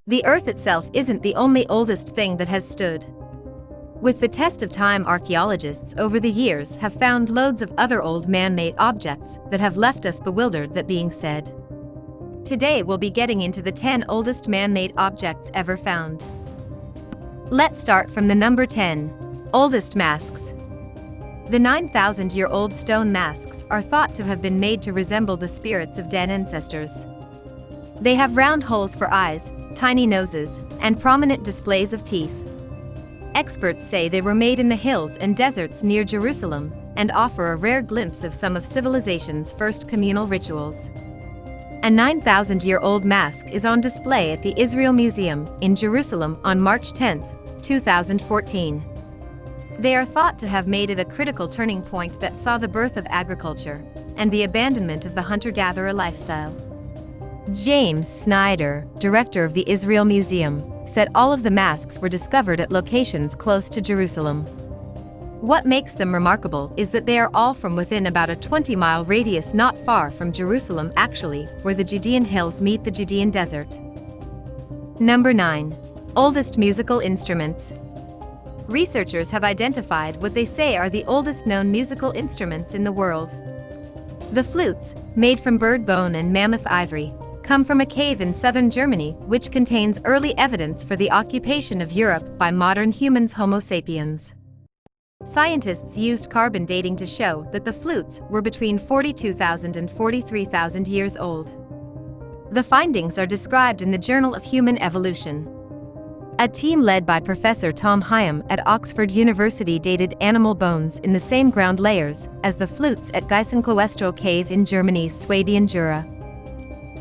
The Earth itself isn't the only oldest thing that has stood. With the test of time, archaeologists over the years have found loads of other old man-made objects that have left us bewildered. That being said, today we'll be getting into the 10 oldest man-made objects ever found. Let's start from the number 10. Oldest masks. The 9,000-year-old stone masks are thought to have been made to resemble the spirits of dead ancestors. They have round holes for eyes, tiny noses, and prominent displays of teeth. Experts say they were made in the hills and deserts near Jerusalem and offer a rare glimpse of some of civilization's first communal rituals. A 9,000-year-old mask is on display at the Israel Museum in Jerusalem on March 10, 2014. They are thought to have made it a critical turning point that saw the birth of agriculture and the abandonment of the hunter-gatherer lifestyle. James Snyder, director of the Israel Museum, said all of the masks were discovered at locations close to Jerusalem. What makes them remarkable is that they are all from within about a 20-mile radius not far from Jerusalem, actually, where the Judean hills meet the Judean desert. Number 9. Oldest musical instruments. Researchers have identified what they say are the oldest known musical instruments in the world. The flutes, made from bird bone and mammoth ivory, come from a cave in southern Germany which contains early evidence for the occupation of Europe by modern humans Homo sapiens. Scientists used carbon dating to show that the flutes were between 42,000 and 43,000 years old. The findings are described in the Journal of Human Evolution. A team led by Professor Tom Hyam at Oxford University dated animal bones in the same ground layers as the flutes at Geisenkloestrow Cave in Germany's Swabian Jura.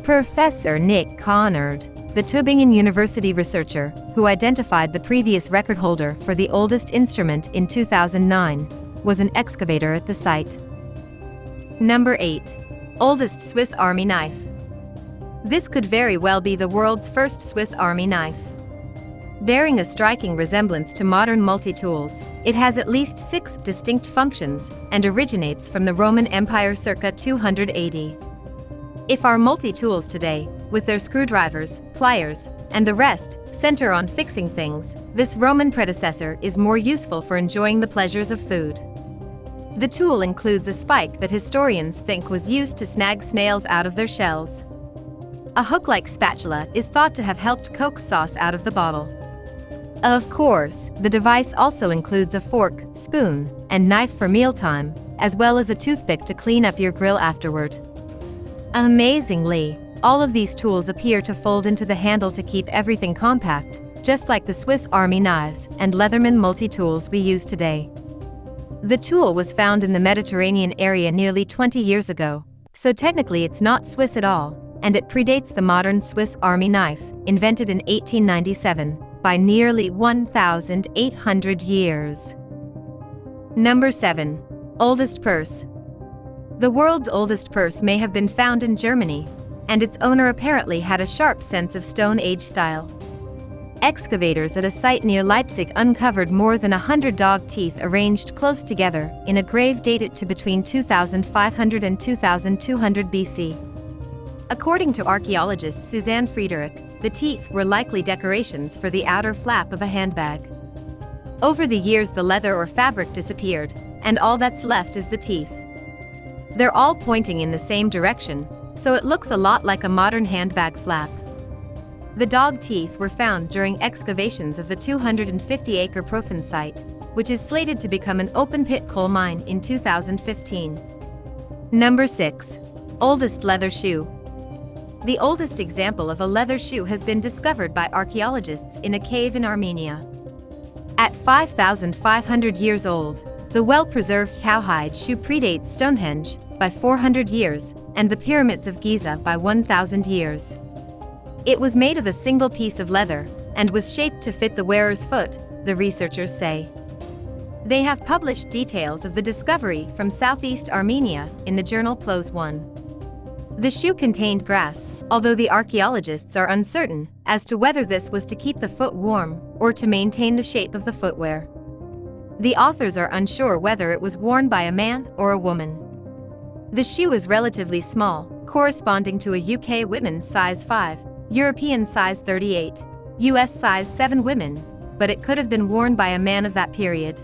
Professor Nick Conard, the Tübingen University researcher, who identified the previous record holder for the oldest instrument in 2009, was an excavator at the site. Number 8. Oldest Swiss Army knife. This could very well be the world's first Swiss Army knife. Bearing a striking resemblance to modern multi-tools, it has at least 6 distinct functions and originates from the Roman Empire circa 280. If our multi-tools today, with their screwdrivers, pliers, and the rest, center on fixing things, this Roman predecessor is more useful for enjoying the pleasures of food. The tool includes a spike that historians think was used to snag snails out of their shells. A hook-like spatula is thought to have helped coax sauce out of the bottle. Of course, the device also includes a fork, spoon, and knife for mealtime, as well as a toothpick to clean up your grill afterward. Amazingly, all of these tools appear to fold into the handle to keep everything compact, just like the Swiss Army knives and Leatherman multi-tools we use today. The tool was found in the Mediterranean area nearly 20 years ago, so technically it's not Swiss at all, and it predates the modern Swiss Army knife, invented in 1897, by nearly 1,800 years. Number 7. Oldest purse. The world's oldest purse may have been found in Germany, and its owner apparently had a sharp sense of Stone Age style. Excavators at a site near Leipzig uncovered more than 100 dog teeth arranged close together in a grave dated to between 2,500 and 2,200 BC. According to archaeologist Suzanne Friedrich, the teeth were likely decorations for the outer flap of a handbag. Over the years, the leather or fabric disappeared, and all that's left is the teeth. They're all pointing in the same direction, so it looks a lot like a modern handbag flap. The dog teeth were found during excavations of the 250-acre Profen site, which is slated to become an open-pit coal mine in 2015. Number 6. Oldest leather shoe. The oldest example of a leather shoe has been discovered by archaeologists in a cave in Armenia. At 5,500 years old, the well-preserved cowhide shoe predates Stonehenge by 400 years and the pyramids of Giza by 1,000 years. It was made of a single piece of leather and was shaped to fit the wearer's foot, the researchers say. They have published details of the discovery from southeast Armenia in the journal PLOS I. The shoe contained grass, although the archaeologists are uncertain as to whether this was to keep the foot warm or to maintain the shape of the footwear. The authors are unsure whether it was worn by a man or a woman. The shoe is relatively small, corresponding to a UK women's size 5, European size 38, US size 7 women, but it could have been worn by a man of that period.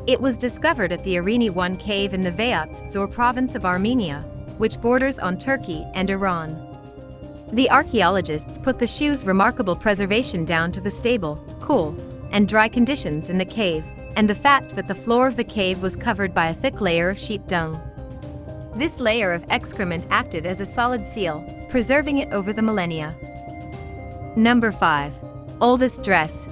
It was discovered at the Arini 1 cave in the Vayats Zor province of Armenia, which borders on Turkey and Iran. The archaeologists put the shoe's remarkable preservation down to the stable, cool, and dry conditions in the cave, and the fact that the floor of the cave was covered by a thick layer of sheep dung. This layer of excrement acted as a solid seal, preserving it over the millennia. Number 5. Oldest dress.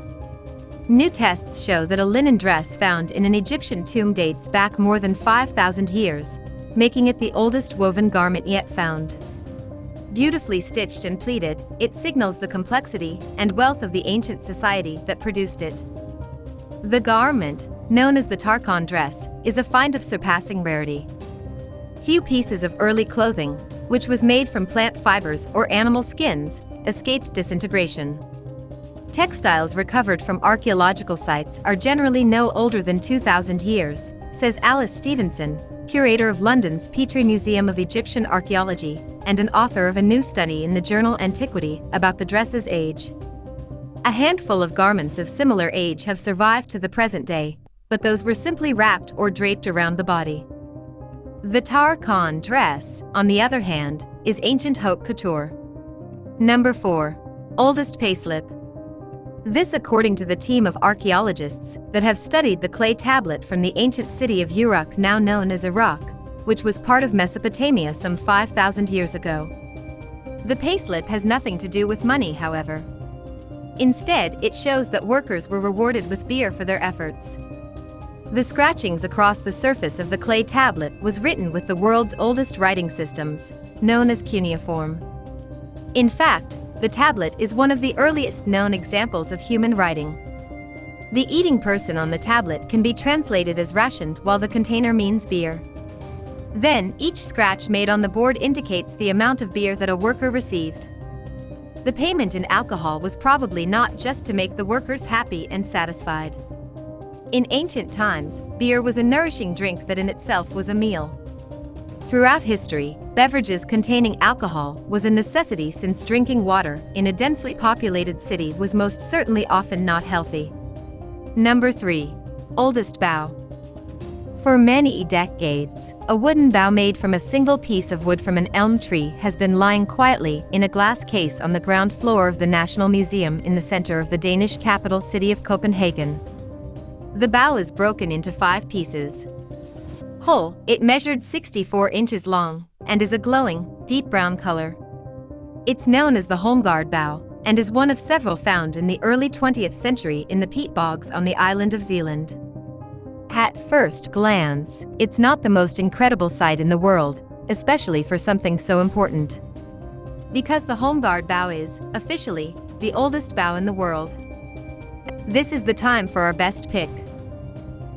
New tests show that a linen dress found in an Egyptian tomb dates back more than 5,000 years, making it the oldest woven garment yet found. Beautifully stitched and pleated, it signals the complexity and wealth of the ancient society that produced it. The garment, known as the Tarkhan dress, is a find of surpassing rarity. Few pieces of early clothing, which was made from plant fibers or animal skins, escaped disintegration. Textiles recovered from archaeological sites are generally no older than 2,000 years, says Alice Stevenson, curator of London's Petrie Museum of Egyptian Archaeology, and an author of a new study in the journal Antiquity about the dress's age. A handful of garments of similar age have survived to the present day, but those were simply wrapped or draped around the body. The Tarkhan dress, on the other hand, is ancient haute couture. Number 4. Oldest payslip. This according to the team of archaeologists that have studied the clay tablet from the ancient city of Uruk, now known as Iraq, which was part of Mesopotamia some 5,000 years ago. The payslip has nothing to do with money, however. Instead, it shows that workers were rewarded with beer for their efforts. The scratchings across the surface of the clay tablet was written with the world's oldest writing systems, known as cuneiform. In fact, the tablet is one of the earliest known examples of human writing. The eating person on the tablet can be translated as rationed, while the container means beer. Then, each scratch made on the board indicates the amount of beer that a worker received. The payment in alcohol was probably not just to make the workers happy and satisfied. In ancient times, beer was a nourishing drink that in itself was a meal. Throughout history, beverages containing alcohol was a necessity, since drinking water in a densely populated city was most certainly often not healthy. Number 3. Oldest bow. For many decades, a wooden bow made from a single piece of wood from an elm tree has been lying quietly in a glass case on the ground floor of the National Museum in the center of the Danish capital city of Copenhagen. The bow is broken into 5 pieces. Whole, it measured 64 inches long, and is a glowing, deep brown color. It's known as the Holmgard bow, and is one of several found in the early 20th century in the peat bogs on the island of Zealand. At first glance, it's not the most incredible sight in the world, especially for something so important. Because the Holmgard bow is, officially, the oldest bow in the world. This is the time for our best pick.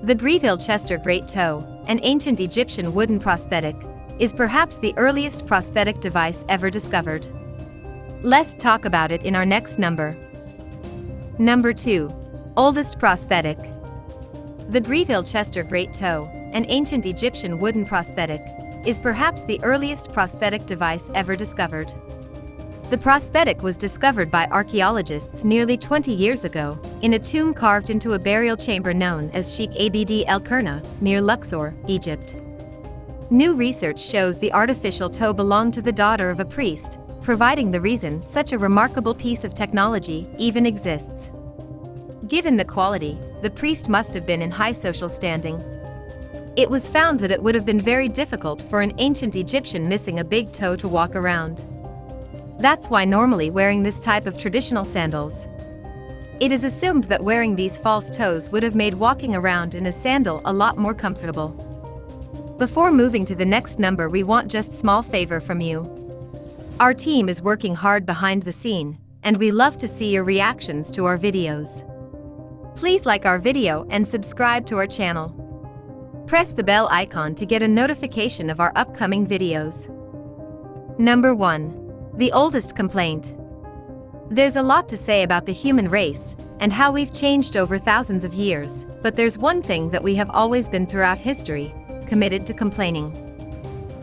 The Breville Chester Great Toe, an ancient Egyptian wooden prosthetic, is perhaps the earliest prosthetic device ever discovered. Let's talk about it in our next number. Number 2. Oldest prosthetic. The Breville Chester Great Toe, an ancient Egyptian wooden prosthetic, is perhaps the earliest prosthetic device ever discovered. The prosthetic was discovered by archaeologists nearly 20 years ago, in a tomb carved into a burial chamber known as Sheikh Abd el-Qurna, near Luxor, Egypt. New research shows the artificial toe belonged to the daughter of a priest, providing the reason such a remarkable piece of technology even exists. Given the quality, the priest must have been in high social standing. It was found that it would have been very difficult for an ancient Egyptian missing a big toe to walk around. That's why normally wearing this type of traditional sandals. It is assumed that wearing these false toes would have made walking around in a sandal a lot more comfortable. Before moving to the next number, we want just small favor from you. Our team is working hard behind the scene, and we love to see your reactions to our videos. Please like our video and subscribe to our channel. Press the bell icon to get a notification of our upcoming videos. Number 1. The oldest complaint. There's a lot to say about the human race and how we've changed over thousands of years, but there's one thing that we have always been throughout history: committed to complaining.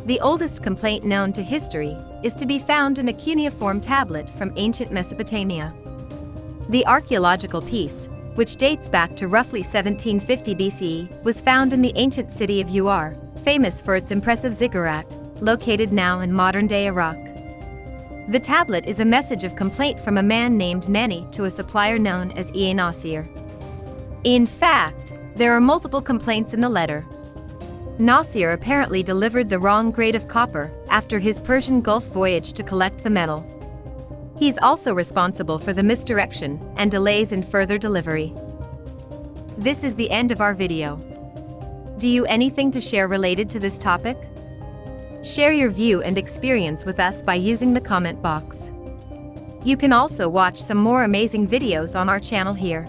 The oldest complaint known to history is to be found in a cuneiform tablet from ancient Mesopotamia. The archaeological piece, which dates back to roughly 1750 BCE, was found in the ancient city of Ur, famous for its impressive ziggurat, located now in modern-day Iraq. The tablet is a message of complaint from a man named Nani to a supplier known as Nasir. In fact, there are multiple complaints in the letter. Nasir apparently delivered the wrong grade of copper after his Persian Gulf voyage to collect the metal. He's also responsible for the misdirection and delays in further delivery. This is the end of our video. Do you anything to share related to this topic? Share your view and experience with us by using the comment box. You can also watch some more amazing videos on our channel here.